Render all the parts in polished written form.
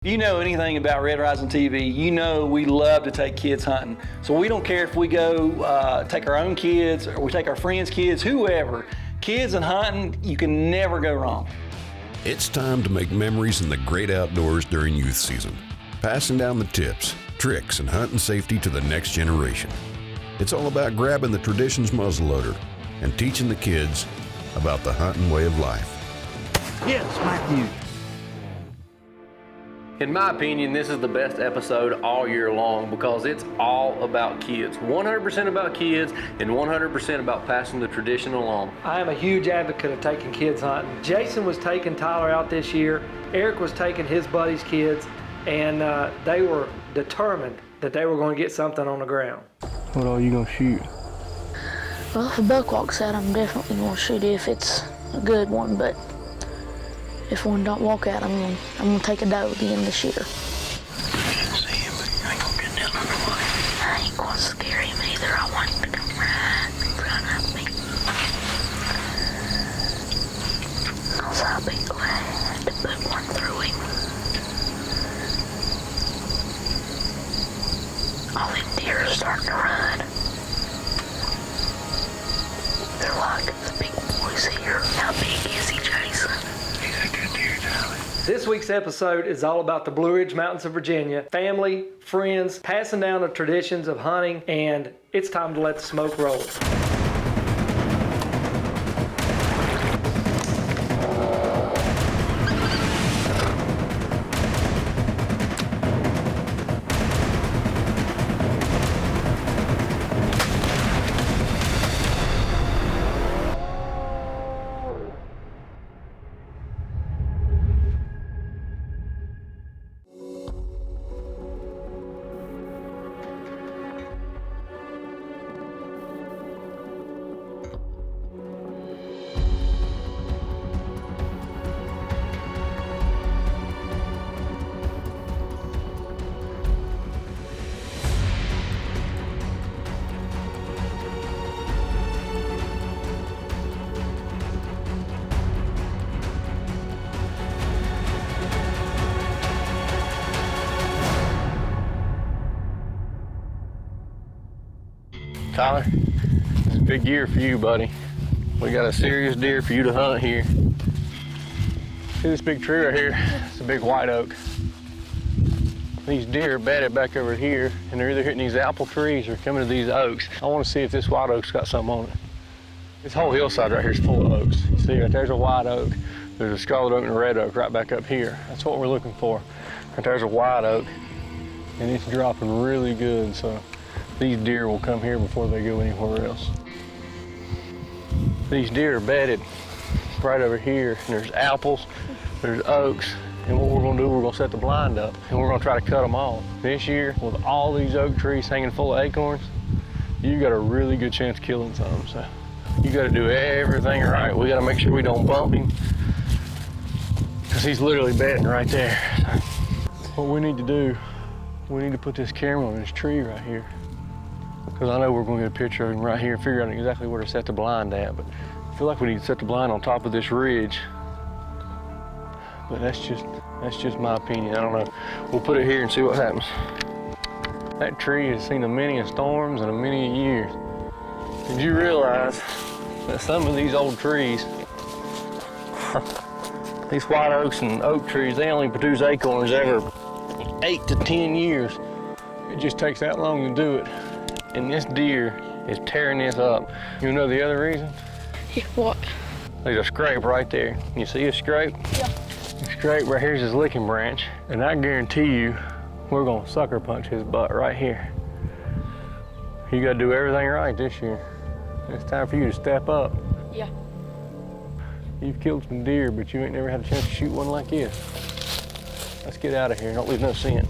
If you know anything about Red Rising TV, you know we love to take kids hunting. So we don't care if we go take our own kids or we take our friends' kids, whoever. Kids and hunting, you can never go wrong. It's time to make memories in the great outdoors during youth season, passing down the tips, tricks, and hunting safety to the next generation. It's all about grabbing the traditions muzzleloader and teaching the kids about the hunting way of life. Yes, Matthew. In my opinion, this is the best episode all year long because it's all about kids. 100% about kids and 100% about passing the tradition along. I am a huge advocate of taking kids hunting. Jason was taking Tyler out this year. Eric was taking his buddies' kids, and they were determined that they were going to get something on the ground. What are you going to shoot? Well, if a buck walks out, I'm definitely going to shoot it if it's a good one, but if one don't walk out, I'm gonna take a doe again this year. I ain't gonna scare him either. I want him to come right up me. 'Cause I'll be glad to put one through him. All them deer are starting to run. They're like, the big boy's here. How big is he, Jason? This week's episode is all about the Blue Ridge Mountains of Virginia, family, friends, passing down the traditions of hunting, and it's time to let the smoke roll. Tyler, it's a big year for you, buddy. We got a serious deer for you to hunt here. See this big tree right here? It's a big white oak. These deer are bedded back over here, and they're either hitting these apple trees or coming to these oaks. I want to see if this white oak's got something on it. This whole hillside right here is full of oaks. See, right there's a white oak. There's a scarlet oak and a red oak right back up here. That's what we're looking for. Right there's a white oak, and it's dropping really good, so these deer will come here before they go anywhere else. These deer are bedded right over here, and there's apples, there's oaks, and what we're gonna do, we're gonna set the blind up, and we're gonna try to cut them off. This year, with all these oak trees hanging full of acorns, you got a really good chance of killing some, so you gotta do everything right. We gotta make sure we don't bump him, because he's literally bedding right there. What we need to do, we need to put this camera on this tree right here, because I know we're going to get a picture of him right here and figure out exactly where to set the blind at. But I feel like we need to set the blind on top of this ridge. But that's just my opinion. I don't know. We'll put it here and see what happens. That tree has seen a many storms and a many years. Did you realize that some of these old trees, these white oaks and oak trees, they only produce acorns every 8 to 10 years. It just takes that long to do it. And this deer is tearing this up. You know the other reason? Yeah, what? There's a scrape right there. You see a scrape? Yeah. The scrape right here is his licking branch. And I guarantee you, we're gonna sucker punch his butt right here. You gotta do everything right this year. It's time for you to step up. Yeah. You've killed some deer, but you ain't never had a chance to shoot one like this. Let's get out of here, don't leave no scent.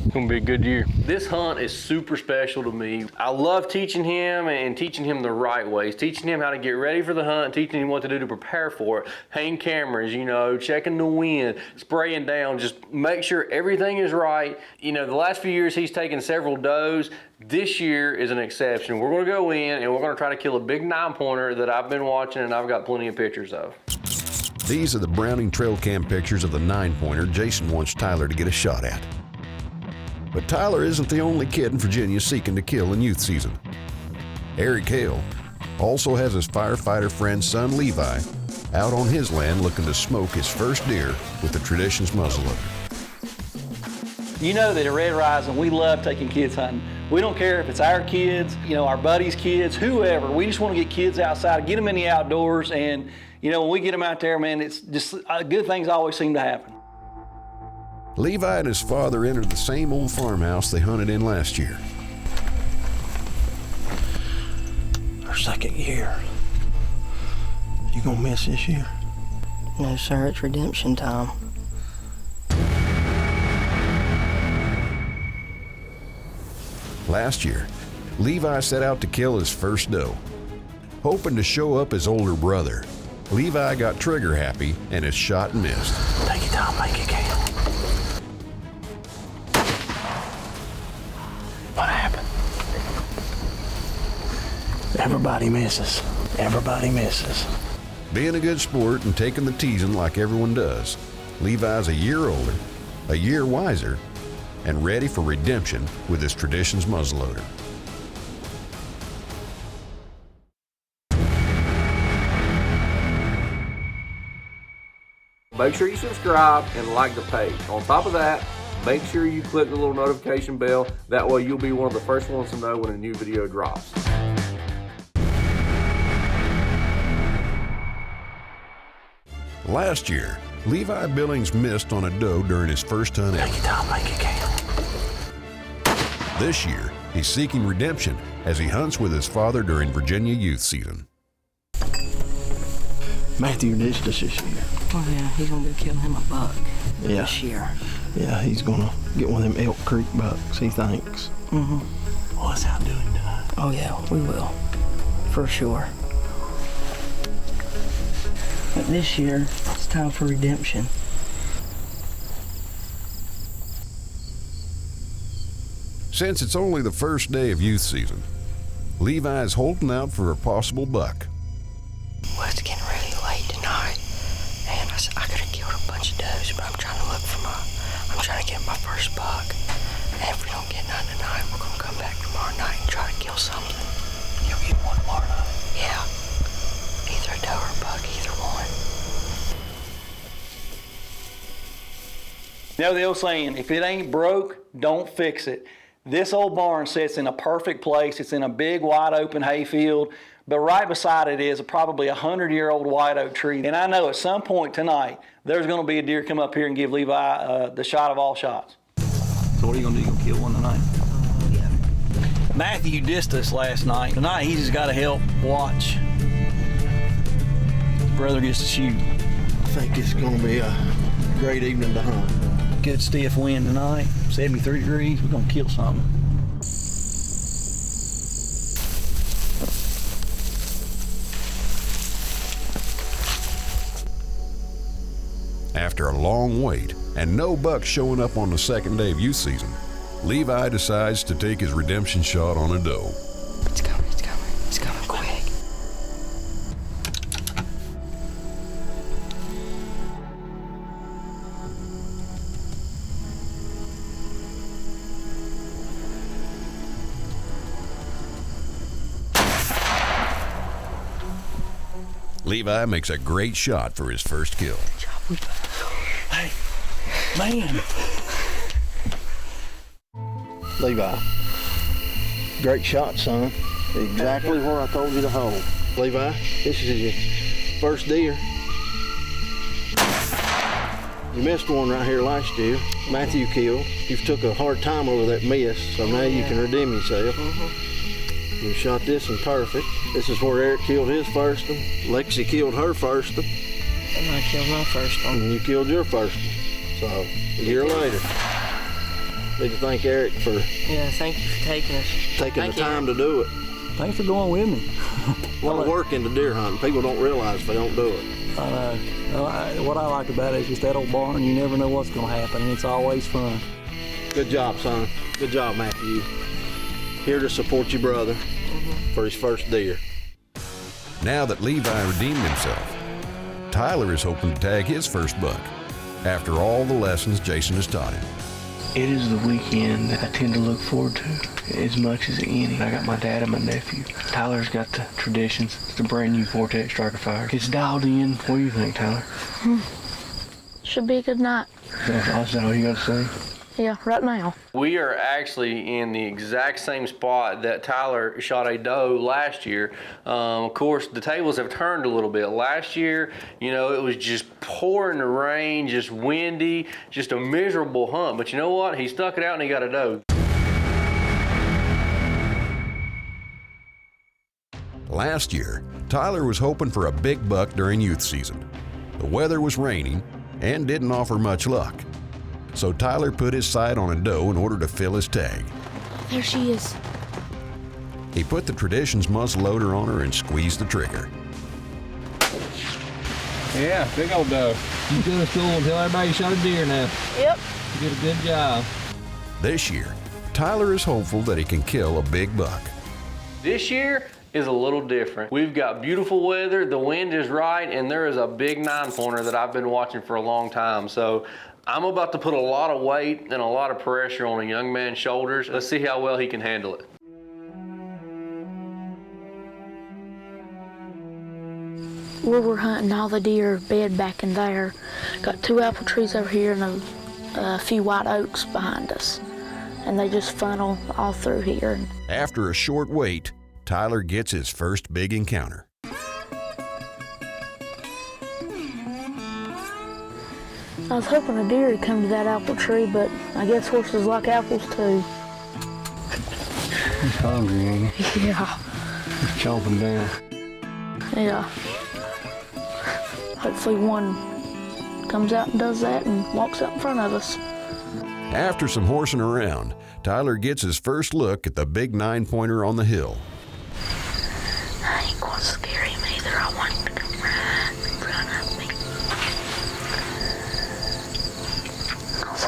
It's gonna be a good year. This hunt is super special to me. I love teaching him and teaching him the right ways, teaching him how to get ready for the hunt, teaching him what to do to prepare for it, hang cameras, you know, checking the wind, spraying down, just make sure everything is right. You know, the last few years he's taken several does. This year is an exception. We're gonna go in and we're gonna try to kill a big 9-pointer that I've been watching and I've got plenty of pictures of. These are the Browning trail cam pictures of the 9-pointer Jason wants Tyler to get a shot at. But Tyler isn't the only kid in Virginia seeking to kill in youth season. Eric Hale also has his firefighter friend's son Levi out on his land looking to smoke his first deer with the Traditions muzzleloader. You know that at Red Rising, we love taking kids hunting. We don't care if it's our kids, our buddies' kids, whoever. We just want to get kids outside, get them in the outdoors, and when we get them out there, man, it's just good things always seem to happen. Levi and his father entered the same old farmhouse they hunted in last year. Our second year. You gonna miss this year? No, sir, it's redemption time. Last year, Levi set out to kill his first doe. Hoping to show up his older brother, Levi got trigger happy and his shot missed. Take your time, make it count. What happened? Everybody misses. Everybody misses. Being a good sport and taking the teasing like everyone does, Levi's a year older, a year wiser, and ready for redemption with his Traditions muzzleloader. Make sure you subscribe and like the page. On top of that, make sure you click the little notification bell. That way you'll be one of the first ones to know when a new video drops. Last year, Levi Billings missed on a doe during his first hunt ever. Take your time, make it count. This year, he's seeking redemption as he hunts with his father during Virginia youth season. Matthew ditched us this year. Oh yeah, he's gonna go kill him a buck this year. Yeah, he's gonna get one of them Elk Creek bucks, he thinks. Mm-hmm. Well, let's outdo him tonight. Oh yeah, we will. For sure. But this year, it's time for redemption. Since it's only the first day of youth season, Levi is holding out for a possible buck. Well, it's getting really late tonight, and I could have killed a bunch of does, but I'm trying to get my first buck. And if we don't get none tonight, we're gonna come back tomorrow night and try to kill something. You'll get one tomorrow night. Yeah, either a doe or a buck, either one. You know the old saying, if it ain't broke, don't fix it. This old barn sits in a perfect place. It's in a big, wide open hayfield, but right beside it is probably 100-year-old white oak tree. And I know at some point tonight, there's gonna be a deer come up here and give Levi the shot of all shots. So what are you gonna do? You gonna kill one tonight? Yeah. Matthew dissed us last night. Tonight, he's just gotta help watch. Brother gets to shoot. I think it's gonna be a great evening to hunt. Good stiff wind tonight, 73 degrees. We're gonna kill something. After a long wait and no bucks showing up on the second day of youth season, Levi decides to take his redemption shot on a doe. It's coming, it's coming, it's coming quick. Levi makes a great shot for his first kill. Hey, man. Levi, great shot, son. Exactly where I told you to hold. Levi, this is your first deer. You missed one right here last year. Matthew killed. You've took a hard time over that miss, so now you can redeem yourself. You shot this one perfect. This is where Eric killed his first one. Lexi killed her first one. And I killed my first one. And you killed your first one. So, a year later. Need to thank Eric for Yeah, thank you for taking us. taking the time to do it. Thanks for going with me. A lot of work into deer hunting. People don't realize if they don't do it. I know. What I like about it is just that old barn. You never know what's going to happen, and it's always fun. Good job, son. Good job, Matthew. Here to support your brother for his first deer. Now that Levi redeemed himself, Tyler is hoping to tag his first buck after all the lessons Jason has taught him. It is the weekend that I tend to look forward to as much as any. I got my dad and my nephew. Tyler's got the traditions. It's a brand new Vortex striker fire. It's dialed in. What do you think, Tyler? Should be a good night. Is that all you got to say? Yeah, right now. We are actually in the exact same spot that Tyler shot a doe last year. Of course, the tables have turned a little bit. Last year, you know, it was just pouring the rain, just windy, just a miserable hunt. But you know what? He stuck it out and he got a doe. Last year, Tyler was hoping for a big buck during youth season. The weather was raining and didn't offer much luck. So Tyler put his sight on a doe in order to fill his tag. There she is. He put the Traditions muzzle loader on her and squeezed the trigger. Yeah, big old doe. You go to school and tell everybody you shot a deer now. Yep. You did a good job. This year, Tyler is hopeful that he can kill a big buck. This year is a little different. We've got beautiful weather, the wind is right, and there is a big 9-pointer that I've been watching for a long time. So I'm about to put a lot of weight and a lot of pressure on a young man's shoulders. Let's see how well he can handle it. Where we're hunting, all the deer bed back in there. Got 2 apple trees over here and a few white oaks behind us. And they just funnel all through here. After a short wait, Tyler gets his first big encounter. I was hoping a deer would come to that apple tree, but I guess horses like apples too. He's hungry, ain't he? Yeah. He's chomping down. Yeah. Hopefully one comes out and does that and walks up in front of us. After some horsing around, Tyler gets his first look at the big 9-pointer on the hill. I ain't gonna scare him either. I want him to come right in front of me.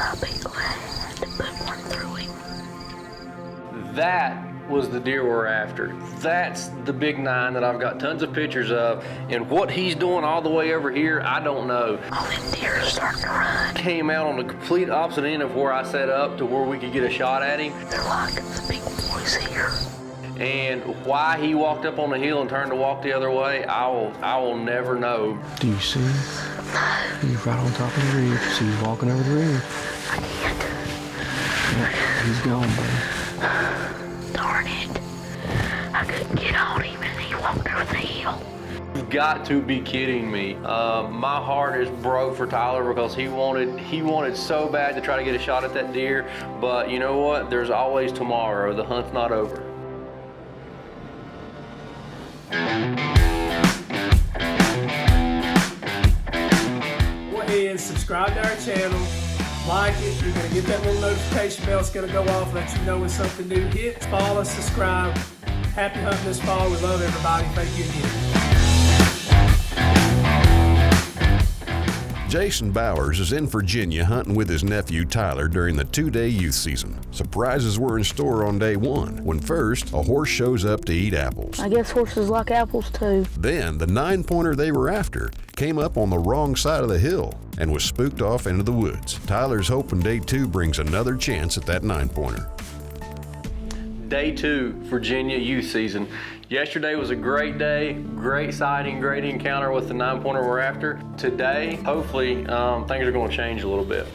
I'll be glad to put one through him. That was the deer we're after. That's the big 9 that I've got tons of pictures of. And what he's doing all the way over here, I don't know. All them deer are starting to run. Came out on the complete opposite end of where I set up to where we could get a shot at him. They're like the big boys here. And why he walked up on the hill and turned to walk the other way, I will never know. Do you see him? He's right on top of the ridge. See he's walking over the ridge. I can't. Yep, he's gone, buddy. Darn it. I couldn't get on him and he walked over the hill. You've got to be kidding me. My heart is broke for Tyler because he wanted so bad to try to get a shot at that deer. But you know what? There's always tomorrow. The hunt's not over. Go ahead and subscribe to our channel, like it. You're going to get that little notification bell. It's going to go off, let you know when something new hits. Follow, subscribe. Happy hunting this fall. We love everybody. Thank you again. Jason Bowers is in Virginia hunting with his nephew Tyler during the 2-day youth season. Surprises were in store on day 1, when first, a horse shows up to eat apples. I guess horses like apples too. Then, the 9-pointer they were after came up on the wrong side of the hill and was spooked off into the woods. Tyler's hoping day 2 brings another chance at that 9-pointer. Day 2, Virginia youth season. Yesterday was a great day, great sighting, great encounter with the 9-pointer we're after. Today, hopefully, things are going to change a little bit.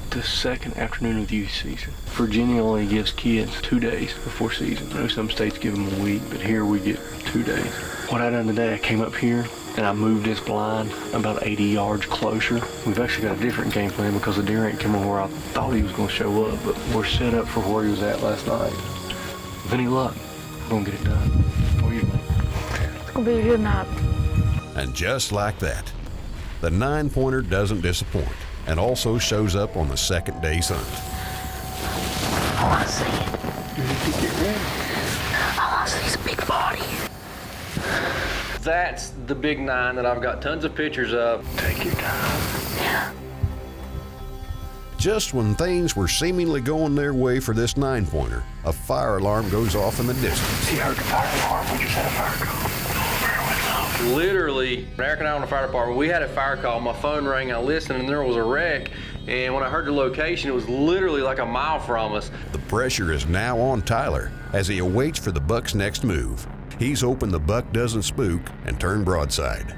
The second afternoon of youth season. Virginia only gives kids 2 days before season. I know some states give them a week, but here we get 2 days. What I done today, I came up here and I moved this blind about 80 yards closer. We've actually got a different game plan because the deer ain't coming where I thought he was going to show up, but we're set up for where he was at last night. With any luck, we're going to get it done. What do you think? It's gonna be a good night. And just like that, the 9-pointer doesn't disappoint and also shows up on the second day's hunt. Oh, I see it. Get ready. Oh, I see his big body. That's the big 9 that I've got tons of pictures of. Take your time. Yeah. Just when things were seemingly going their way for this 9-pointer, a fire alarm goes off in the distance. He heard the fire alarm. We just had a fire go. Bear with low. Literally, Eric and I on the fire department, we had a fire call. My phone rang, I listened, and there was a wreck. And when I heard the location, it was literally like a mile from us. The pressure is now on Tyler as he awaits for the buck's next move. He's hoping the buck doesn't spook and turn broadside.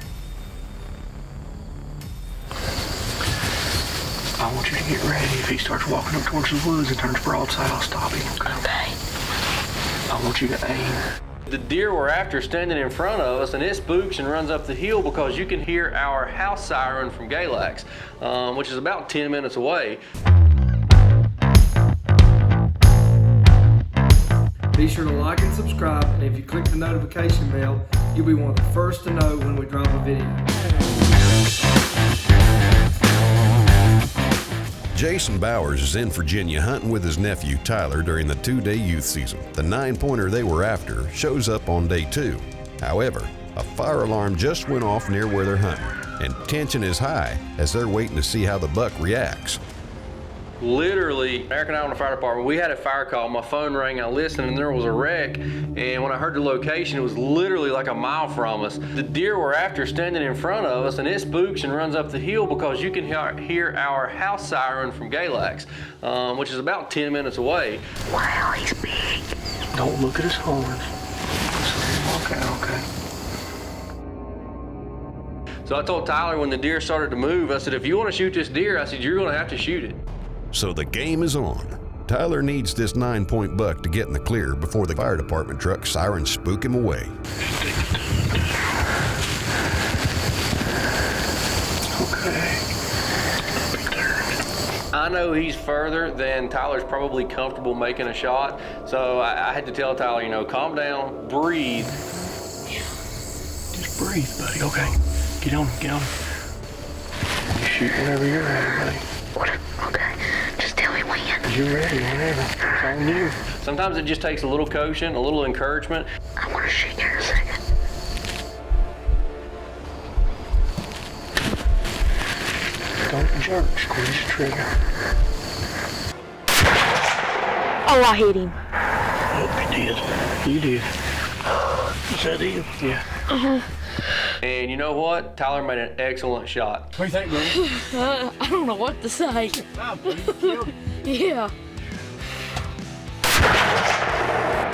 I want you to get ready. If he starts walking up towards the woods and turns broadside, I'll stop him. Okay. I want you to aim. The deer we're after standing in front of us, and it spooks and runs up the hill because you can hear our house siren from Galax, which is about 10 minutes away. Be sure to like and subscribe, and if you click the notification bell, you'll be one of the first to know when we drop a video. Jason Bowers is in Virginia hunting with his nephew Tyler during the 2-day youth season. The 9-pointer they were after shows up on day 2. However, a fire alarm just went off near where they're hunting, and tension is high as they're waiting to see how the buck reacts. Literally, Eric and I on the fire department, we had a fire call. My phone rang, I listened, and there was a wreck. And when I heard the location, it was literally like a mile from us. The deer we're after standing in front of us, and it spooks and runs up the hill because you can hear our house siren from Galax, which is about 10 minutes away. Wow, he's big. Don't look at his horns. Okay. So I told Tyler when the deer started to move, I said, if you want to shoot this deer, I said, you're going to have to shoot it. So the game is on. Tyler needs this 9-point buck to get in the clear before the fire department truck sirens spook him away. Okay. I know he's further than Tyler's probably comfortable making a shot, so I had to tell Tyler, you know, calm down, breathe. Just breathe, buddy. Okay. Get on him. You shoot whenever you're ready, buddy. Okay, just tell me when. You're ready whenever. It's on you. Sometimes it just takes a little coaching, a little encouragement. I want to shoot here in a second. Don't jerk. Squeeze the trigger. Oh, I hit him. Yep, you did. Is that him? Yeah. And you know what? Tyler made an excellent shot. What do you think, buddy? I don't know what to say. Yeah.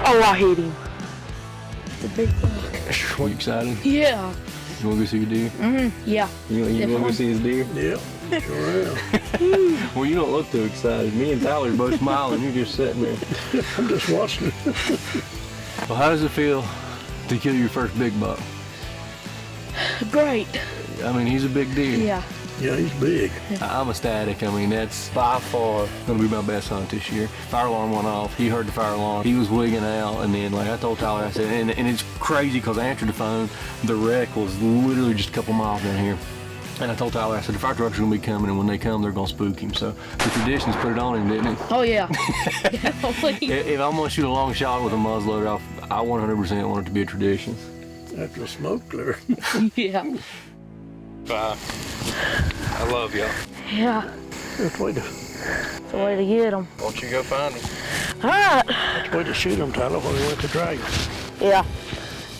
Oh, I hit him. The big buck. Are you excited? Yeah. You want to go see your deer? Yeah. You want to go see his deer? Yep, sure am. Well, you don't look too excited. Me and Tyler are both smiling. You're just sitting there. I'm just watching. Well, how does it feel to kill your first big buck? Great. I mean, he's a big deer. Yeah. Yeah, he's big. I'm ecstatic. I mean, that's by far going to be my best hunt this year. Fire alarm went off. He heard the fire alarm. He was wigging out. And then, like I told Tyler, I said, and it's crazy because I answered the phone. The wreck was literally just a couple miles down here. And I told Tyler, I said, the fire trucks are going to be coming, and when they come, they're going to spook him. So the traditions put it on him, didn't it? Oh, yeah. If I'm going to shoot a long shot with a muzzleloader, I 100% want it to be a tradition. After the smoke clear. Yeah. Bye. I love y'all. Yeah. That's the way to, It's the way to get them. Why don't you go find him? All right. that's the way to shoot them, Tyler, when we went to dragon. Yeah.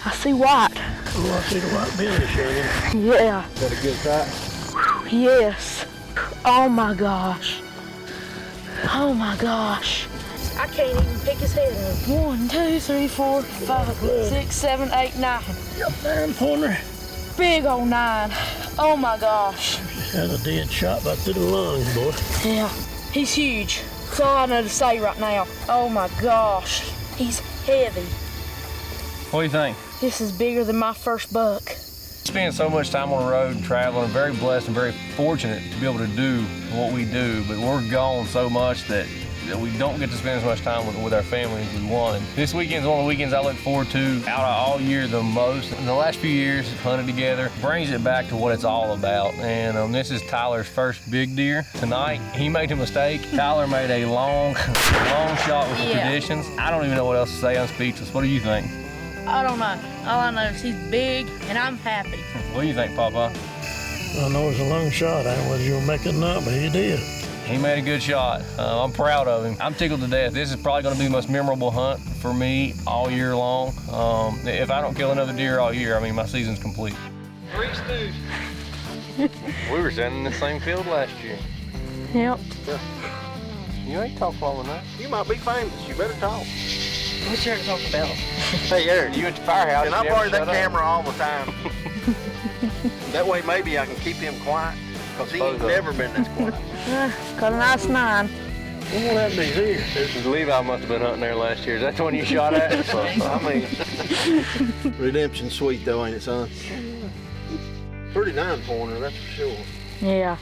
I see white. Oh, I see the white belly shining. Yeah. Is that a good shot? Yes. Oh, my gosh. Oh, my gosh. I can't even pick his head up. 1, 2, 3, 4, 5, 6, 7, 8, 9. Yep, 9-pointer. Big old 9. Oh my gosh. Had a dead shot back through the lungs, boy. Yeah, he's huge. That's all I know to say right now. Oh my gosh. He's heavy. What do you think? This is bigger than my first buck. Spend so much time on the road and traveling. Very blessed and very fortunate to be able to do what we do, but we're gone so much that we don't get to spend as much time with our family as we want. This weekend's one of the weekends I look forward to out of all year the most. In the last few years, hunted together brings it back to what it's all about. And this is Tyler's first big deer. Tonight, he made a mistake. Tyler made a long shot with the traditions. I don't even know what else to say. I'm speechless. What do you think? I don't know. All I know is he's big and I'm happy. What do you think, Papa? I know it's a long shot. I don't know whether you'll make it or not, but he did. He made a good shot. I'm proud of him. I'm tickled to death. This is probably going to be the most memorable hunt for me all year long. If I don't kill another deer all year, I mean, my season's complete. We were standing in the same field last year. Yep. You ain't talk long enough. You might be famous. You better talk. What's there to talk about? Hey, Eric, you at the firehouse. And I borrow that camera all the time. That way maybe I can keep him quiet, because he ain't never been this quiet. Got a nice 9. What happened to his ear? Levi must have been hunting there last year. Is that the one you shot at? I mean, redemption's sweet though, ain't it, son? 39 pointer, that's for sure. Yeah.